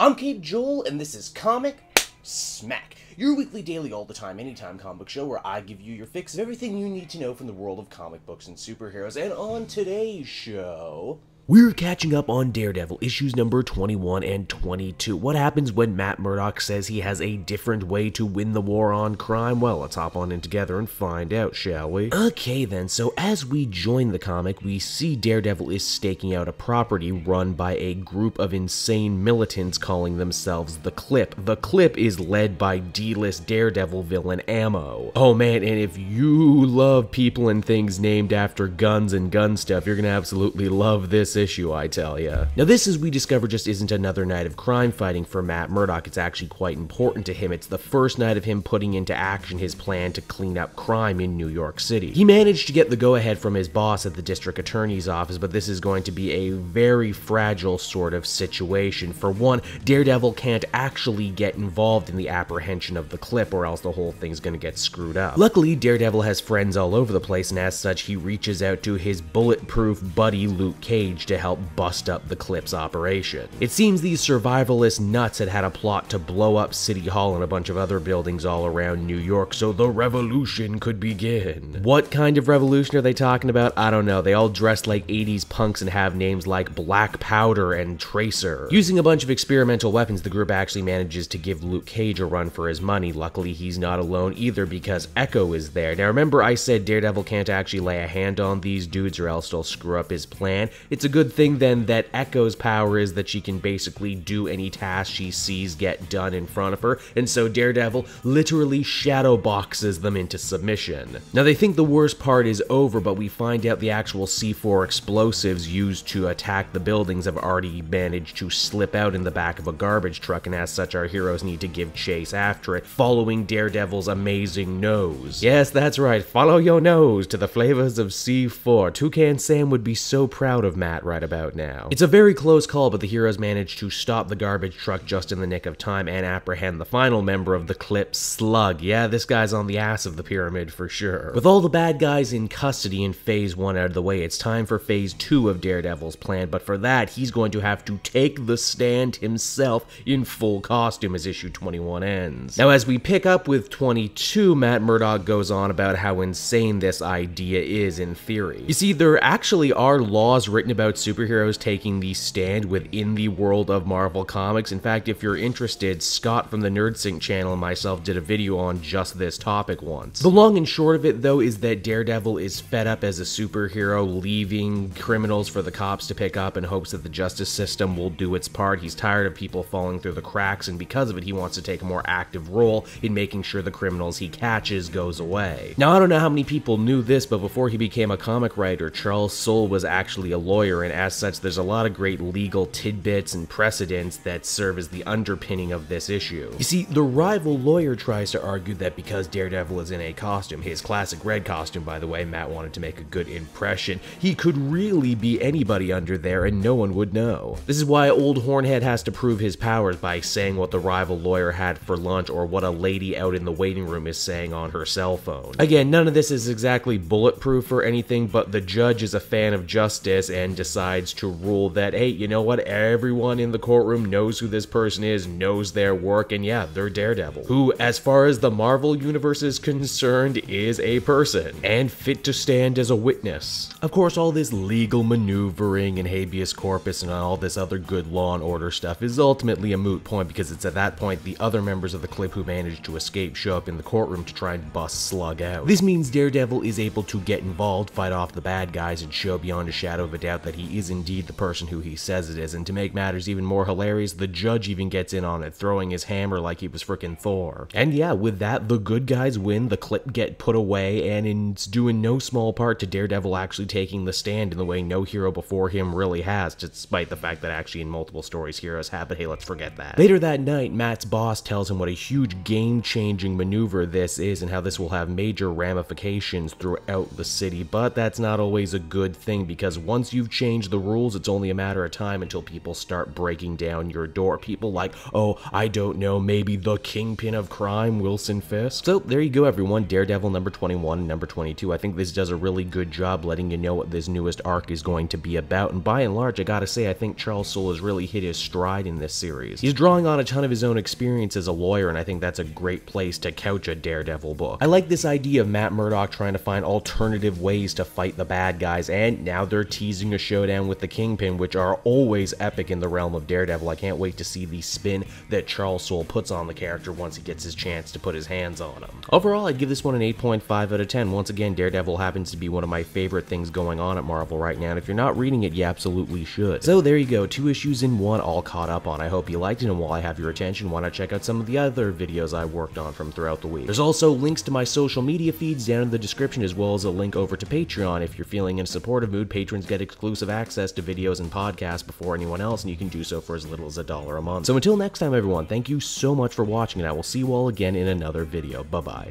I'm Cape Joel, and this is Comic Smack, your weekly, daily, all the time, anytime comic book show where I give you your fix of everything you need to know from the world of comic books and superheroes. And on today's show, we're catching up on Daredevil, issues number 21 and 22. What happens when Matt Murdock says he has a different way to win the war on crime? Well, let's hop on in together and find out, shall we? Okay then, so as we join the comic, we see Daredevil is staking out a property run by a group of insane militants calling themselves The Clip. The Clip is led by D-list Daredevil villain Ammo. Oh man, and if you love people and things named after guns and gun stuff, you're gonna absolutely love this issue, I tell ya. Now this, as we discover, just isn't another night of crime fighting for Matt Murdock. It's actually quite important to him. It's the first night of him putting into action his plan to clean up crime in New York City. He managed to get the go-ahead from his boss at the district attorney's office, but this is going to be a very fragile sort of situation. For one, Daredevil can't actually get involved in the apprehension of the Clip, or else the whole thing's gonna get screwed up. Luckily, Daredevil has friends all over the place, and as such, he reaches out to his bulletproof buddy Luke Cage to help bust up the Clip's operation. It seems these survivalist nuts had a plot to blow up City Hall and a bunch of other buildings all around New York so the revolution could begin. What kind of revolution are they talking about? I don't know. They all dress like 80s punks and have names like Black Powder and Tracer. Using a bunch of experimental weapons, the group actually manages to give Luke Cage a run for his money. Luckily, he's not alone either because Echo is there. Now remember I said Daredevil can't actually lay a hand on these dudes or else they'll screw up his plan? It's a good thing then that Echo's power is that she can basically do any task she sees get done in front of her, and so Daredevil literally shadow boxes them into submission. Now they think the worst part is over, but we find out the actual C4 explosives used to attack the buildings have already managed to slip out in the back of a garbage truck, and as such our heroes need to give chase after it, following Daredevil's amazing nose. Yes, that's right, follow your nose to the flavors of C4. Toucan Sam would be so proud of Matt right about now. It's a very close call, but the heroes manage to stop the garbage truck just in the nick of time and apprehend the final member of the Clip, Slug. Yeah, this guy's on the ass of the pyramid for sure. With all the bad guys in custody in Phase 1 out of the way, it's time for Phase 2 of Daredevil's plan, but for that, he's going to have to take the stand himself in full costume as issue 21 ends. Now, as we pick up with 22, Matt Murdock goes on about how insane this idea is in theory. You see, there actually are laws written about superheroes taking the stand within the world of Marvel Comics. In fact, if you're interested, Scott from the NerdSync channel and myself did a video on just this topic once. The long and short of it, though, is that Daredevil is fed up as a superhero, leaving criminals for the cops to pick up in hopes that the justice system will do its part. He's tired of people falling through the cracks, and because of it, he wants to take a more active role in making sure the criminals he catches goes away. Now, I don't know how many people knew this, but before he became a comic writer, Charles Soule was actually a lawyer, and as such, there's a lot of great legal tidbits and precedents that serve as the underpinning of this issue. You see, the rival lawyer tries to argue that because Daredevil is in a costume, his classic red costume, by the way, Matt wanted to make a good impression, he could really be anybody under there and no one would know. This is why old Hornhead has to prove his powers by saying what the rival lawyer had for lunch or what a lady out in the waiting room is saying on her cell phone. Again, none of this is exactly bulletproof or anything, but the judge is a fan of justice and decides to rule that, hey, you know what, everyone in the courtroom knows who this person is, knows their work, and yeah, they're Daredevil, who, as far as the Marvel universe is concerned, is a person, and fit to stand as a witness. Of course, all this legal maneuvering and habeas corpus and all this other good law and order stuff is ultimately a moot point, because it's at that point the other members of the Clip who managed to escape show up in the courtroom to try and bust Slug out. This means Daredevil is able to get involved, fight off the bad guys, and show beyond a shadow of a doubt that he is indeed the person who he says it is, and to make matters even more hilarious, the judge even gets in on it, throwing his hammer like he was frickin' Thor. And yeah, with that, the good guys win, the Clip get put away, and it's due in no small part to Daredevil actually taking the stand in the way no hero before him really has, despite the fact that actually in multiple stories heroes have, but hey, let's forget that. Later that night, Matt's boss tells him what a huge game-changing maneuver this is and how this will have major ramifications throughout the city, but that's not always a good thing, because once you've changed change the rules, it's only a matter of time until people start breaking down your door. People like, oh, I don't know, maybe the kingpin of crime, Wilson Fisk. So there you go, everyone. Daredevil number 21 and number 22. I think this does a really good job letting you know what this newest arc is going to be about, and by and large, I gotta say, I think Charles Soule has really hit his stride in this series. He's drawing on a ton of his own experience as a lawyer, and I think that's a great place to couch a Daredevil book. I like this idea of Matt Murdock trying to find alternative ways to fight the bad guys, and now they're teasing a showdown with the Kingpin, which are always epic in the realm of Daredevil. I can't wait to see the spin that Charles Soule puts on the character once he gets his chance to put his hands on him. Overall, I'd give this one an 8.5 out of 10. Once again, Daredevil happens to be one of my favorite things going on at Marvel right now, and if you're not reading it, you absolutely should. So there you go, 2 issues in 1 all caught up on. I hope you liked it, and while I have your attention, why not check out some of the other videos I worked on from throughout the week. There's also links to my social media feeds down in the description, as well as a link over to Patreon. If you're feeling in a supportive mood, patrons get exclusive access to videos and podcasts before anyone else, and you can do so for as little as $1 a month. So until next time, everyone, thank you so much for watching, and I will see you all again in another video. Bye-bye.